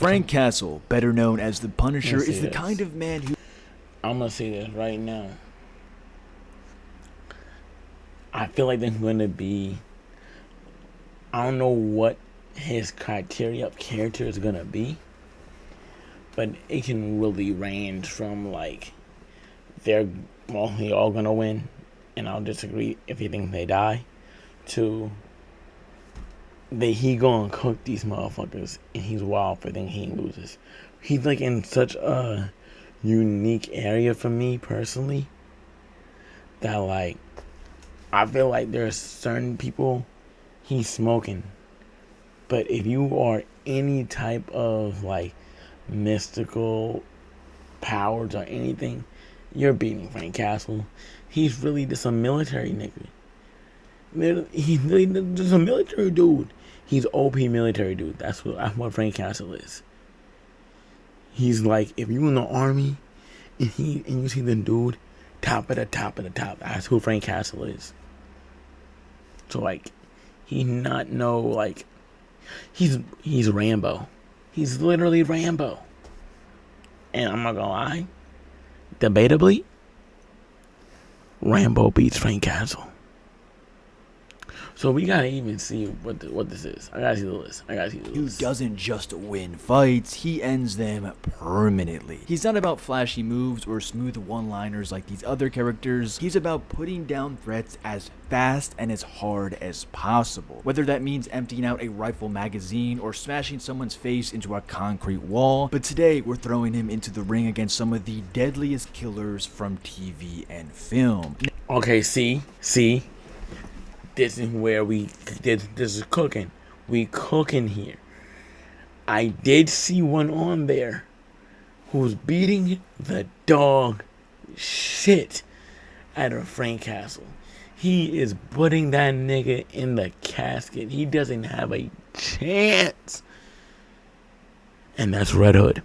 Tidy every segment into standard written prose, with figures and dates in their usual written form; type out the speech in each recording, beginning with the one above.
Frank Castle, better known as the Punisher, is the kind of man who... I'm gonna say this right now. I feel like there's gonna be... I don't know what his criteria of character is gonna be, but it can really range from like they're all gonna win, and I'll disagree if you think they die, to he gonna cook these motherfuckers and he's wild for thinking he loses. He's like in such a unique area for me personally that like I feel like there's certain people he's smoking. But if you are any type of like mystical powers or anything, you're beating Frank Castle. He's really just a military nigga. He's really just a military dude. He's OP military dude. That's what Frank Castle is. He's like, if you in the army and you see the dude top of the top, that's who Frank Castle is. So like, he's not no like, he's Rambo. He's literally Rambo. And I'm not gonna lie, debatably, Rambo beats Frank Castle. So we gotta even see what this is. I gotta see the list. Who doesn't just win fights, he ends them permanently. He's not about flashy moves or smooth one-liners like these other characters. He's about putting down threats as fast and as hard as possible. Whether that means emptying out a rifle magazine or smashing someone's face into a concrete wall. But today we're throwing him into the ring against some of the deadliest killers from TV and film. Okay, see? This is where this is cooking. We cooking here. I did see one on there who's beating the dog shit out of Frank Castle. He is putting that nigga in the casket. He doesn't have a chance. And that's Red Hood.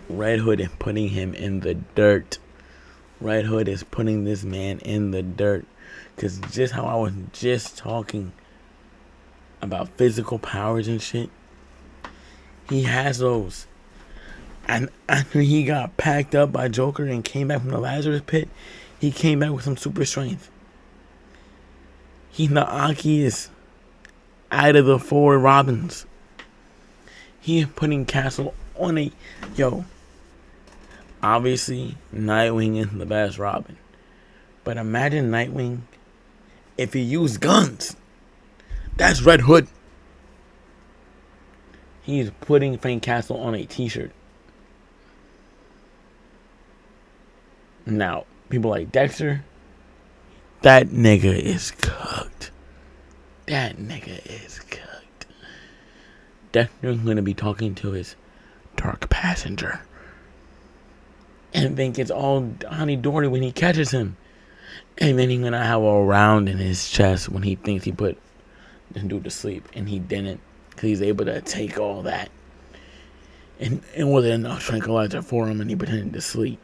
Red Hood is putting him in the dirt. Red Hood is putting this man in the dirt. Because just how I was just talking about physical powers and shit, he has those. And after he got packed up by Joker and came back from the Lazarus pit, he came back with some super strength. He's the Aki's out of the 4 Robins. He is putting Castle on a... Yo, obviously, Nightwing is the best Robin. But imagine Nightwing if he used guns. That's Red Hood. He's putting Frank Castle on a t-shirt. Now, people like Dexter, that nigga is cooked. Dexter's gonna be talking to his dark passenger and think it's all Honey Dory when he catches him. And then he's gonna have a round in his chest when he thinks he put this dude to sleep, and he didn't, because he's able to take all that. And it wasn't enough tranquilizer for him, and he pretended to sleep.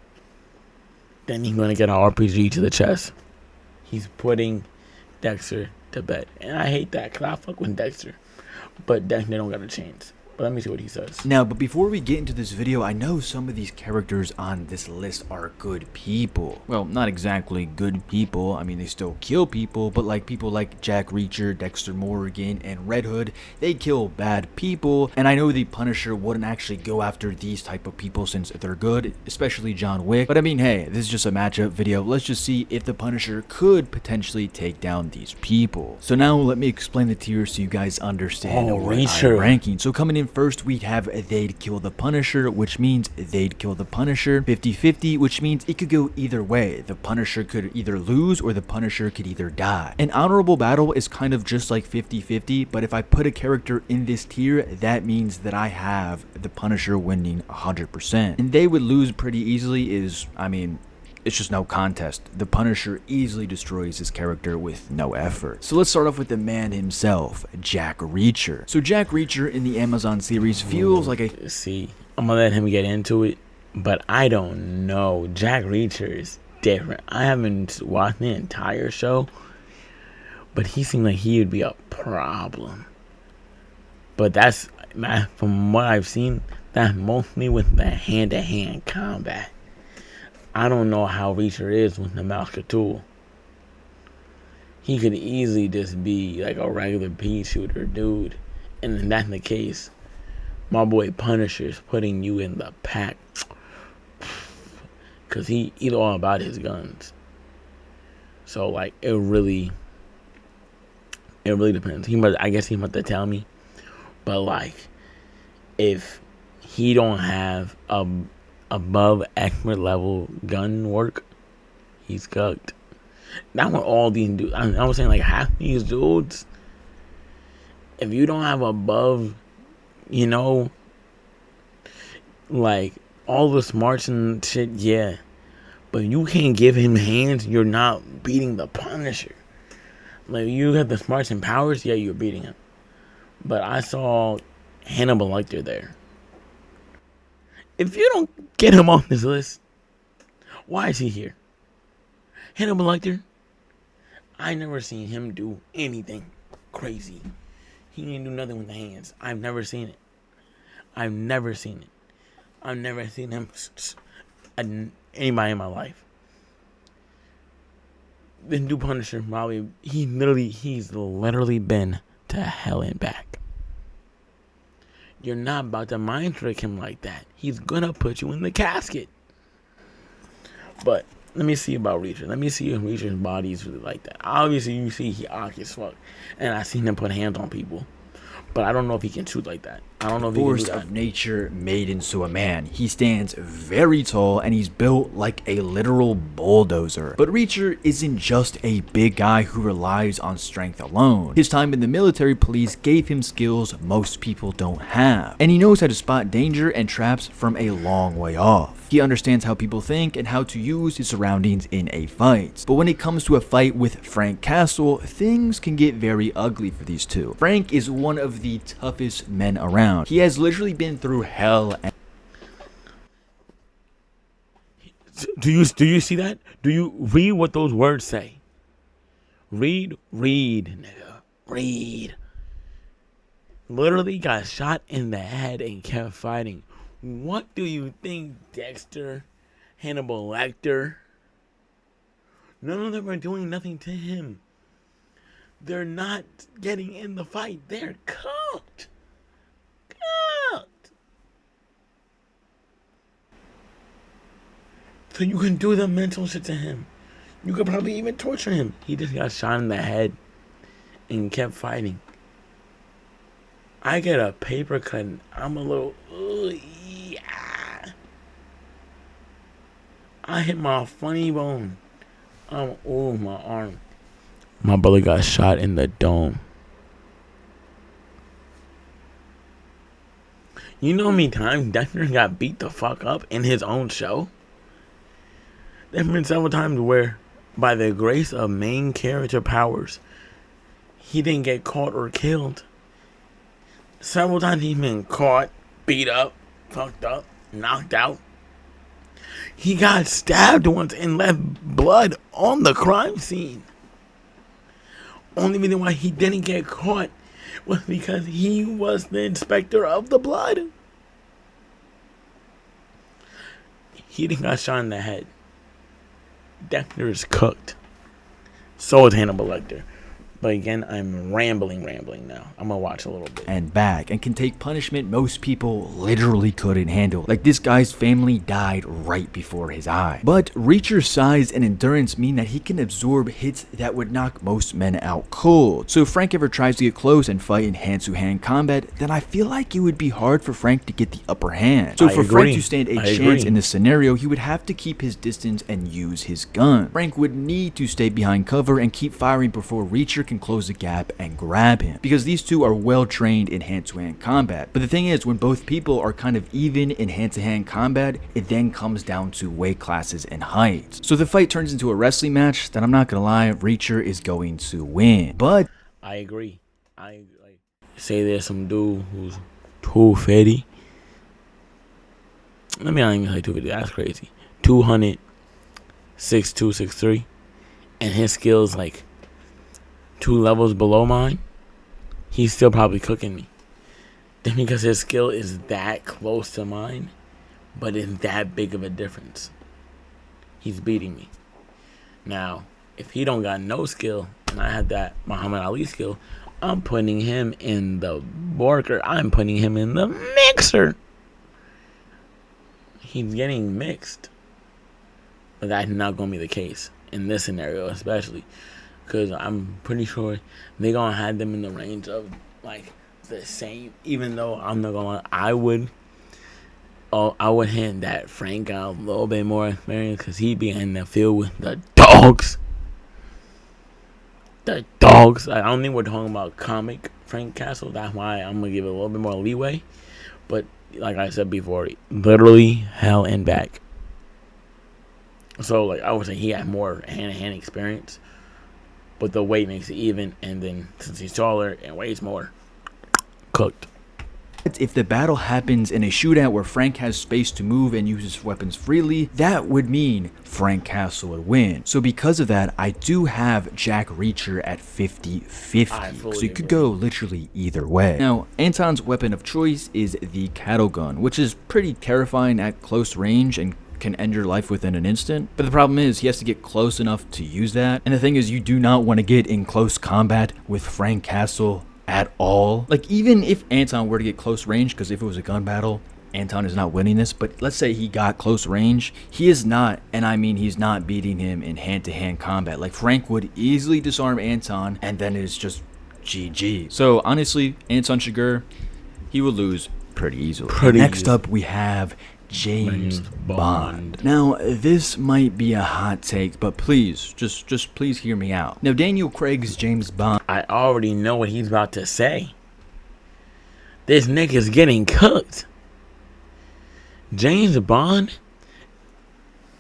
Then he's gonna get an RPG to the chest. He's putting Dexter to bed, and I hate that, because I fuck with Dexter, but Dexter don't got a chance. But let me see what he says. Now, but before we get into this video, I know some of these characters on this list are good people. Well, not exactly good people. I mean, they still kill people, but like people like Jack Reacher, Dexter Morgan, and Red Hood, they kill bad people. And I know the Punisher wouldn't actually go after these type of people since they're good, especially John Wick. But I mean, hey, this is just a matchup video. Let's just see if the Punisher could potentially take down these people. So now let me explain the tiers so you guys understand what I'm ranking. So coming in first, we'd have they'd kill the Punisher, which means they'd kill the Punisher. 50-50, which means it could go either way. The Punisher could either lose or the Punisher could either die. An honorable battle is kind of just like 50-50, but if I put a character in this tier, that means that I have the Punisher winning 100%. And they would lose pretty easily is, I mean, it's just no contest. The Punisher easily destroys his character with no effort. So let's start off with the man himself, Jack Reacher. So Jack Reacher in the Amazon series feels like a... See, I'm gonna let him get into it, but I don't know. Jack Reacher is different. I haven't watched the entire show, but he seemed like he would be a problem. But that's from what I've seen, that's mostly with the hand-to-hand combat. I don't know how Reacher is with the Malka tool. He could easily just be like a regular pea shooter dude. And if that's the case, my boy Punisher's putting you in the pack. Because he's all about his guns. So, like, it really depends. I guess he must have tell me. But, like, if he don't have above expert level gun work, he's cooked. Not with all these dudes. I was saying, like, half these dudes, if you don't have above, like, all the smarts and shit, yeah. But you can't give him hands, you're not beating the Punisher. Like, you have the smarts and powers, yeah, you're beating him. But I saw Hannibal Lecter there. If you don't get him off this list, why is he here? Hannibal Lecter, I never seen him do anything crazy. He didn't do nothing with the hands. I've never seen it. I've never seen him anybody in my life. Then do Punisher, probably he's literally been to hell and back. You're not about to mind trick him like that. He's gonna put you in the casket. But let me see about Reacher. Let me see if Reacher's body is really like that. Obviously, you see he awkward as fuck. And I've seen him put hands on people. But I don't know if he can shoot like that. I don't know if he can do that. Force of nature made into a man. He stands very tall and he's built like a literal bulldozer. But Reacher isn't just a big guy who relies on strength alone. His time in the military police gave him skills most people don't have. And he knows how to spot danger and traps from a long way off. He understands how people think and how to use his surroundings in a fight. But when it comes to a fight with Frank Castle, things can get very ugly for these two. Frank is one of the toughest men around. He has literally been through hell. Do you see that? Do you read what those words say? Read, nigga. Read. Literally got shot in the head and kept fighting. What do you think, Dexter, Hannibal Lecter? None of them are doing nothing to him. They're not getting in the fight. They're cooked. So you can do the mental shit to him. You could probably even torture him. He just got shot in the head and kept fighting. I get a paper cut and I'm a little, yeah. I hit my funny bone. My arm. My brother got shot in the dome. You know how many times Dexter got beat the fuck up in his own show? There have been several times where, by the grace of main character powers, he didn't get caught or killed. Several times he's been caught, beat up, fucked up, knocked out. He got stabbed once and left blood on the crime scene. Only reason why he didn't get caught was because he was the inspector of the blood. He didn't got shot in the head. Dexter is cooked. So is Hannibal Lecter. But again, I'm rambling now. I'm gonna watch a little bit. And back, and can take punishment most people literally couldn't handle. Like, this guy's family died right before his eye. But Reacher's size and endurance mean that he can absorb hits that would knock most men out cold. So if Frank ever tries to get close and fight in hand-to-hand combat, then I feel like it would be hard for Frank to get the upper hand. So for Frank to stand a chance in this scenario, he would have to keep his distance and use his gun. Frank would need to stay behind cover and keep firing before Reacher can close the gap and grab him, because these two are well trained in hand-to-hand combat. But the thing is, when both people are kind of even in hand-to-hand combat, it then comes down to weight classes and heights. So the fight turns into a wrestling match that, I'm not gonna lie, Reacher is going to win. But I agree. Say there's some dude who's too fatty. Let me not even say 250. That's crazy. 200, 6'2", 6'3", and his skills like 2 levels below mine. He's still probably cooking me. Then because his skill is that close to mine, but it's that big of a difference, he's beating me. Now, if he don't got no skill, and I have that Muhammad Ali skill, I'm putting him in the worker. I'm putting him in the mixer. He's getting mixed. But that's not going to be the case in this scenario, especially. Because I'm pretty sure they're going to have them in the range of, like, the same. Even though I'm not going to lie, I would hand that Frank out a little bit more experience because he'd be in the field with the dogs. The dogs. I don't think we're talking about comic Frank Castle. That's why I'm going to give it a little bit more leeway. But like I said before, literally hell and back. So, like, I would say he had more hand-to-hand experience. But the weight makes it even. And then, since he's taller and weighs more, cooked. If the battle happens in a shootout where Frank has space to move and uses weapons freely, that would mean Frank Castle would win. So because of that, I do have Jack Reacher at 50-50. So you could go literally either way. Now, Anton's weapon of choice is the cattle gun, which is pretty terrifying at close range and can end your life within an instant. But the problem is he has to get close enough to use that. And the thing is, you do not want to get in close combat with Frank Castle at all. Like, even if Anton were to get close range, because if it was a gun battle, Anton is not winning this, but let's say he got close range, he is not, and I mean he's not beating him in hand-to-hand combat. Like, Frank would easily disarm Anton, and then it's just GG. So honestly, Anton Chigurh, he would lose pretty easily. Next up, we have James Bond. Now, this might be a hot take, but please, just please hear me out. Now, Daniel Craig's James Bond. I already know what he's about to say. This nigga's getting cooked. James Bond,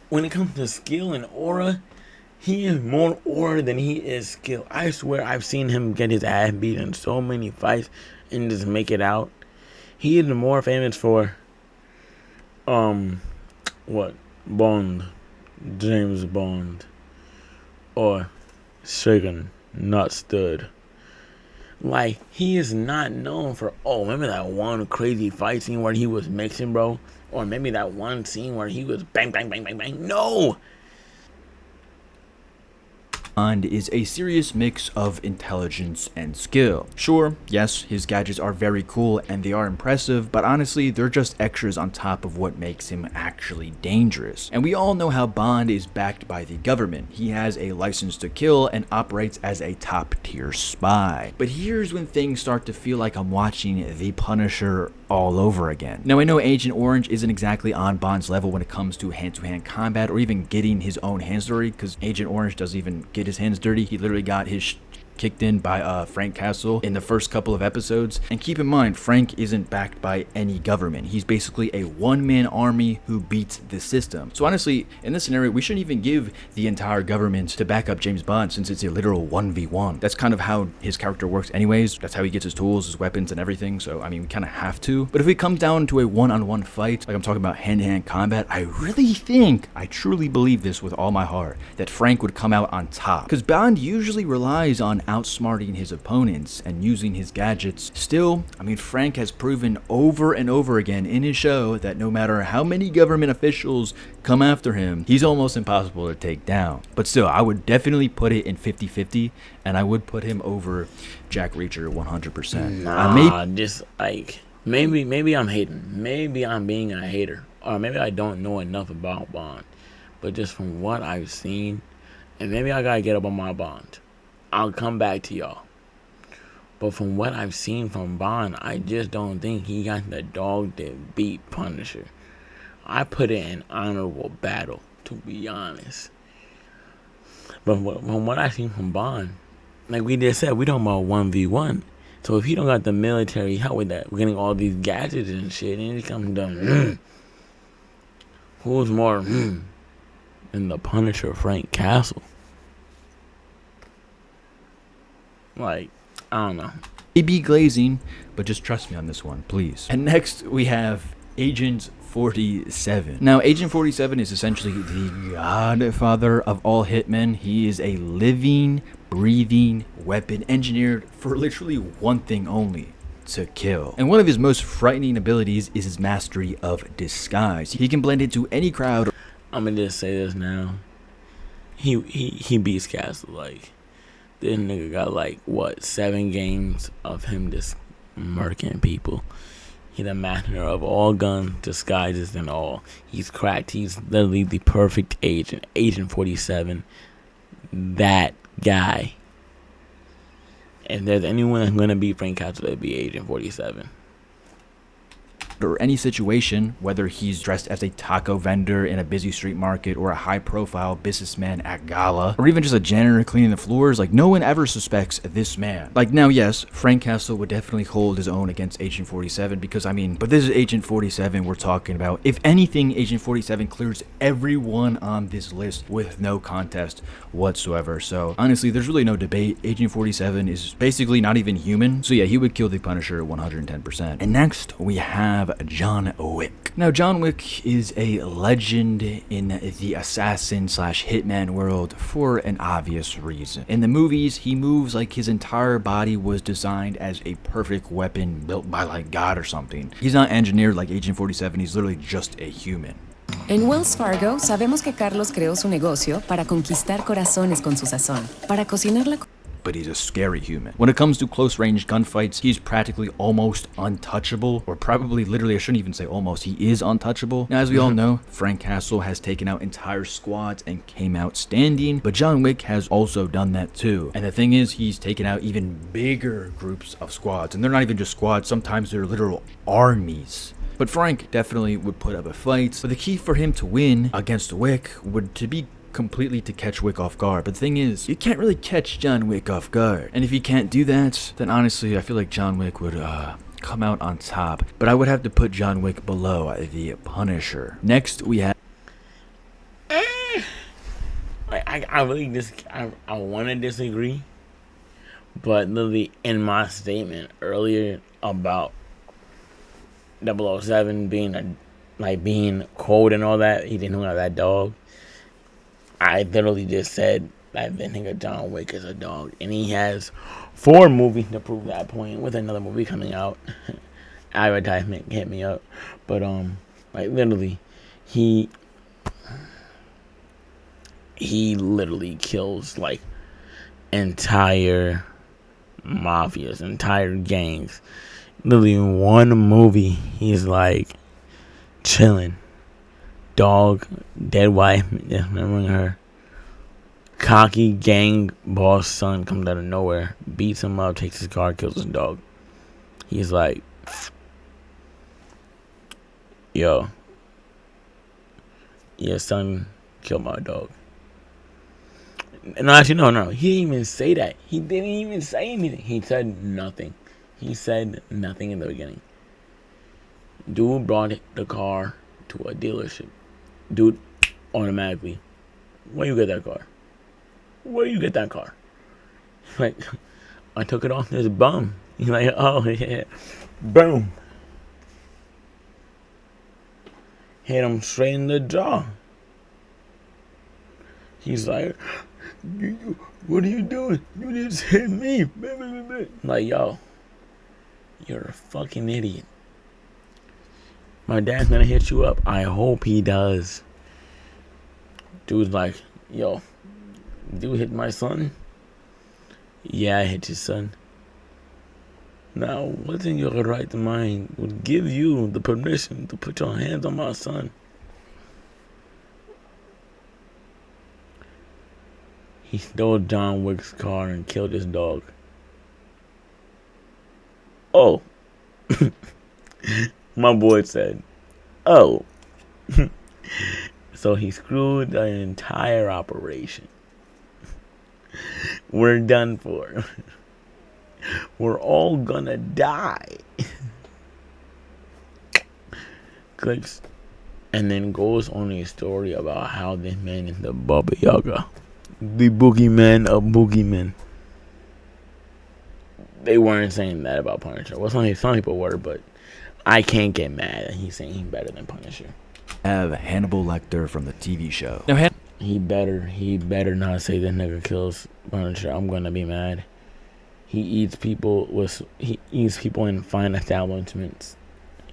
when it comes to skill and aura, he is more aura than he is skill. I swear I've seen him get his ass beat in so many fights and just make it out. He is more famous for what? Bond, James Bond, or shaken, not stood. Like, he is not known for, oh, remember that one crazy fight scene where he was mixing, bro? Or maybe that one scene where he was bang, bang, bang, bang, bang. No! Bond is a serious mix of intelligence and skill. Sure, yes, his gadgets are very cool and they are impressive, but honestly, they're just extras on top of what makes him actually dangerous. And we all know how Bond is backed by the government. He has a license to kill and operates as a top-tier spy. But here's when things start to feel like I'm watching The Punisher all over again. Now, I know Agent Orange isn't exactly on Bond's level when it comes to hand-to-hand combat or even getting his own hands dirty, because Agent Orange doesn't even get his hands dirty. He literally got his kicked in by Frank Castle in the first couple of episodes. And keep in mind, Frank isn't backed by any government. He's basically a one-man army who beats the system. So honestly, in this scenario, we shouldn't even give the entire government to back up James Bond, since it's a literal 1v1. That's kind of how his character works anyways. That's how he gets his tools, his weapons, and everything. So I mean, we kind of have to. But if it comes down to a one-on-one fight, like I'm talking about hand-to-hand combat, I really think, I truly believe this with all my heart, that Frank would come out on top. Because Bond usually relies on outsmarting his opponents and using his gadgets. Still, I mean, Frank has proven over and over again in his show that no matter how many government officials come after him, he's almost impossible to take down. But still, I would definitely put it in 50-50, and I would put him over Jack Reacher 100%. Nah, just like, maybe I'm hating. Maybe I'm being a hater. Or maybe I don't know enough about Bond. But just from what I've seen, and maybe I gotta get up on my Bond. I'll come back to y'all. But from what I've seen from Bond, I just don't think he got the dog that beat Punisher. I put it in honorable battle, to be honest. But from what I've seen from Bond, like we just said, we don't about 1v1. So if he don't got the military help with that, we're getting all these gadgets and shit, and it comes down, who's more than the Punisher, Frank Castle? Like, I don't know. Maybe glazing, but just trust me on this one, please. And next, we have Agent 47. Now, Agent 47 is essentially the godfather of all hitmen. He is a living, breathing weapon engineered for literally one thing only: to kill. And one of his most frightening abilities is his mastery of disguise. He can blend into any crowd. I'm gonna just say this now. He beats Castle. Like, this nigga got like what 7 games of him just murking people. He's the master of all gun disguises and all. He's cracked. He's literally the perfect agent. Agent 47. That guy. If there's anyone that's gonna beat Frank Castle, it'd be Agent 47. Or any situation, whether he's dressed as a taco vendor in a busy street market or a high-profile businessman at gala, or even just a janitor cleaning the floors, like no one ever suspects this man. Like now, yes, Frank Castle would definitely hold his own against Agent 47 because I mean, but this is Agent 47 we're talking about. If anything, Agent 47 clears everyone on this list with no contest whatsoever. So honestly, there's really no debate. Agent 47 is basically not even human. So yeah, he would kill the Punisher 110%. And next we have John Wick. Now, John Wick is a legend in the assassin/hitman world for an obvious reason. In the movies, he moves like his entire body was designed as a perfect weapon built by like God or something. He's not engineered like Agent 47, he's literally just a human. En Wells Fargo sabemos que Carlos creó su negocio para conquistar corazones con su sazón, para cocinar la But he's a scary human. When it comes to close-range gunfights, he's practically almost untouchable, or probably literally, I shouldn't even say almost, he is untouchable. Now, as we all know, Frank Castle has taken out entire squads and came out standing, but John Wick has also done that too. And the thing is, he's taken out even bigger groups of squads, and they're not even just squads, sometimes they're literal armies. But Frank definitely would put up a fight, but the key for him to win against Wick would to be completely to catch Wick off guard. But the thing is, you can't really catch John Wick off guard. And if you can't do that, then honestly, I feel like John Wick would come out on top. But I would have to put John Wick below the Punisher. Next, we have... I really I want to disagree. But literally in my statement earlier about 007 being cold and all that, he didn't have that dog. I literally just said that the nigga John Wick is a dog, and he has 4 movies to prove that point. With another movie coming out, advertisement hit me up, but like literally, he literally kills like entire mafias, entire gangs. Literally in one movie, he's like chilling. Dog, dead wife, remembering her. Cocky gang boss son comes out of nowhere, beats him up, takes his car, kills his dog. He's like, yo, your son killed my dog. No, actually, no. He didn't even say that. He didn't even say anything. He said nothing. He said nothing in the beginning. Dude brought the car to a dealership. Dude, automatically, where you get that car? Where you get that car? Like, I took it off this bum. He's like, oh yeah, boom, hit him straight in the jaw. He's like, what are you doing? You just hit me. Like, yo, you're a fucking idiot. My dad's gonna hit you up. I hope he does. Dude's like, yo, dude hit my son? Yeah, I hit your son. Now, what's in your right mind would give you the permission to put your hands on my son? He stole John Wick's car and killed his dog. Oh. My boy said, oh. So he screwed the entire operation. We're done for. We're all gonna die. Clicks. And then goes on a story about how this man is the Baba Yaga. The boogeyman of boogeymen. They weren't saying that about Punisher. Well, some people were, but I can't get mad that he's saying he's better than Punisher. Have Hannibal Lecter from the TV show. Now, he better not say that nigga kills Punisher. I'm gonna be mad. he eats people in fine establishments.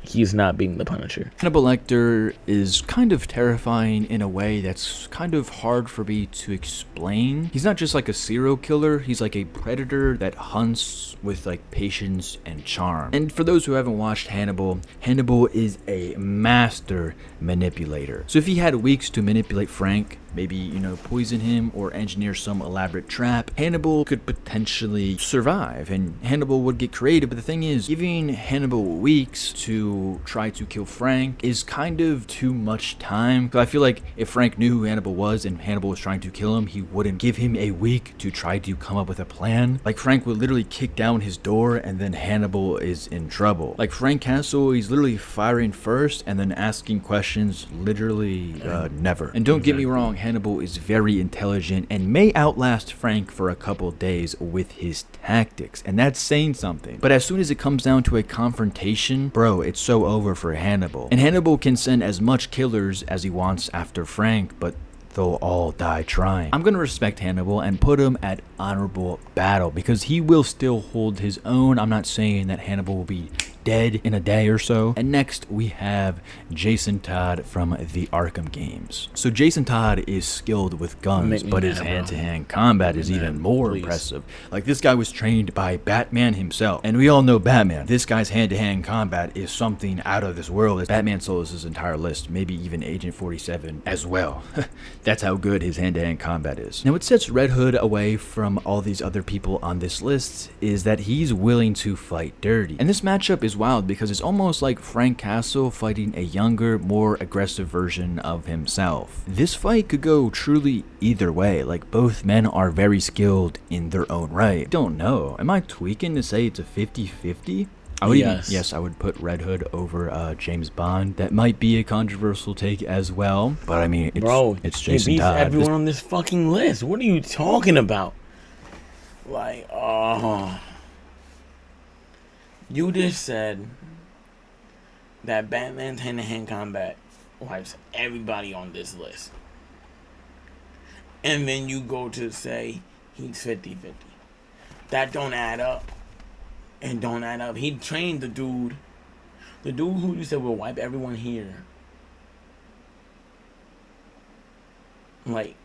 He's not being the Punisher. Hannibal Lecter is kind of terrifying in a way that's kind of hard for me to explain. He's not just like a serial killer, he's like a predator that hunts with like patience and charm. And for those who haven't watched Hannibal, Hannibal is a master manipulator. So if he had weeks to manipulate Frank, maybe, poison him or engineer some elaborate trap, Hannibal could potentially survive and Hannibal would get creative. But the thing is, giving Hannibal weeks to try to kill Frank is kind of too much time. So I feel like if Frank knew who Hannibal was and Hannibal was trying to kill him, he wouldn't give him a week to try to come up with a plan. Like Frank would literally kick down his door and then Hannibal is in trouble. Like Frank Castle, he's literally firing first and then asking questions literally never. And don't get me wrong, Hannibal is very intelligent and may outlast Frank for a couple days with his tactics, and that's saying something. But as soon as it comes down to a confrontation, bro, it's so over for Hannibal. And Hannibal can send as much killers as he wants after Frank, but they'll all die trying. I'm gonna respect Hannibal and put him at honorable battle because he will still hold his own. I'm not saying that Hannibal will be dead in a day or so. And next we have Jason Todd from the Arkham games. So Jason Todd is skilled with guns, but his hand-to-hand combat is even more impressive. Like this guy was trained by Batman himself, and we all know Batman. This guy's hand-to-hand combat is something out of this world. Batman solos his entire list, maybe even Agent 47 as well. That's how good his hand-to-hand combat is. Now what sets Red Hood away from all these other people on this list is that he's willing to fight dirty. And this matchup is wild because it's almost like Frank Castle fighting a younger, more aggressive version of himself. This fight could go truly either way. Like both men are very skilled in their own right. Don't know. Am I tweaking to say it's a 50-50? I would put Red Hood over James Bond. That might be a controversial take as well, but I mean, it's Jason Todd. Everyone on this fucking list. What are you talking about? Like, you just said that Batman's hand-to-hand combat wipes everybody on this list. And then you go to say he's 50-50. That don't add up. And don't add up. He trained the dude who you said will wipe everyone here. Like,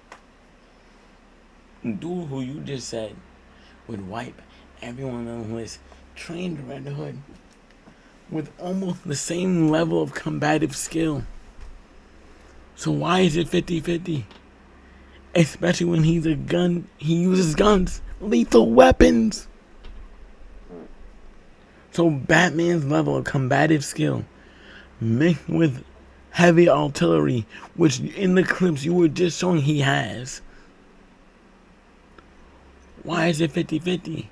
the dude who you just said would wipe everyone on the list trained Red Hood with almost the same level of combative skill. So why is it 50-50? Especially when he uses guns, lethal weapons. So Batman's level of combative skill mixed with heavy artillery, which in the clips you were just showing he has. Why is it 50-50?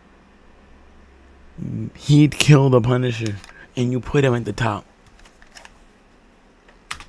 He'd kill the Punisher, and you put him at the top.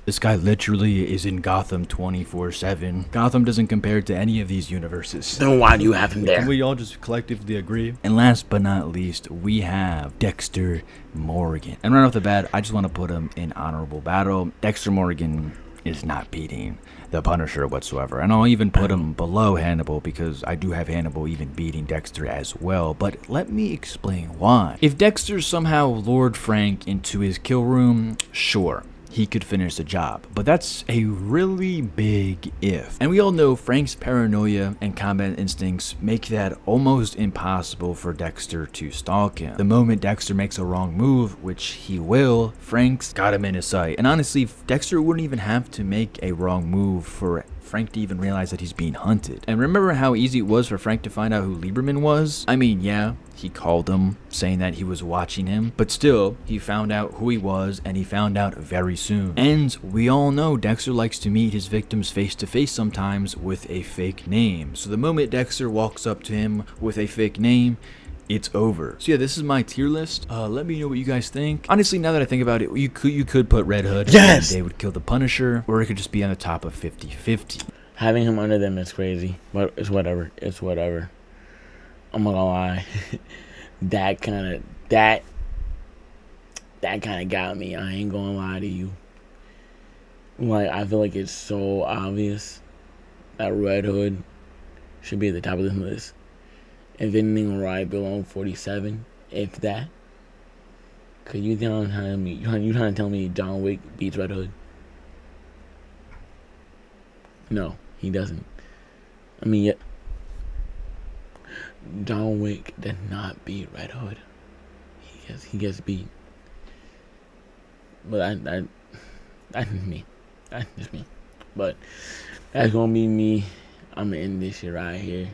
This guy literally is in Gotham 24/7. Gotham doesn't compare to any of these universes. Then why do you have him there? Can we all just collectively agree? And last but not least, we have Dexter Morgan. And right off the bat, I just want to put him in honorable battle. Dexter Morgan is not beating the Punisher whatsoever. And I'll even put him below Hannibal because I do have Hannibal even beating Dexter as well. But let me explain why. If Dexter somehow lured Frank into his kill room, sure, he could finish the job, but that's a really big if. And we all know Frank's paranoia and combat instincts make that almost impossible for Dexter to stalk him. The moment Dexter makes a wrong move, which he will, Frank's got him in his sight. And honestly, Dexter wouldn't even have to make a wrong move for Frank to even realize that he's being hunted. And remember how easy it was for Frank to find out who Lieberman was? I mean, yeah, he called him, saying that he was watching him, but still, he found out who he was, and he found out very soon. And we all know Dexter likes to meet his victims face to face sometimes with a fake name. So the moment Dexter walks up to him with a fake name, it's over. So yeah, this is my tier list. Let me know what you guys think. Honestly, now that I think about it, you could put Red Hood. Yes! They would kill the Punisher, or it could just be on the top of 50-50. Having him under them is crazy, but it's whatever. It's whatever. I'm not gonna lie. that kind of got me. I ain't gonna lie to you. Like, I feel like it's so obvious that Red Hood should be at the top of this list. If anything, right below 47, if that. Cause you trying to tell me John Wick beats Red Hood? No, he doesn't. I mean, yeah, John Wick did not beat Red Hood. He gets beat. But that's just me. That's just me. But that's gonna be me. I'm gonna end this shit right here.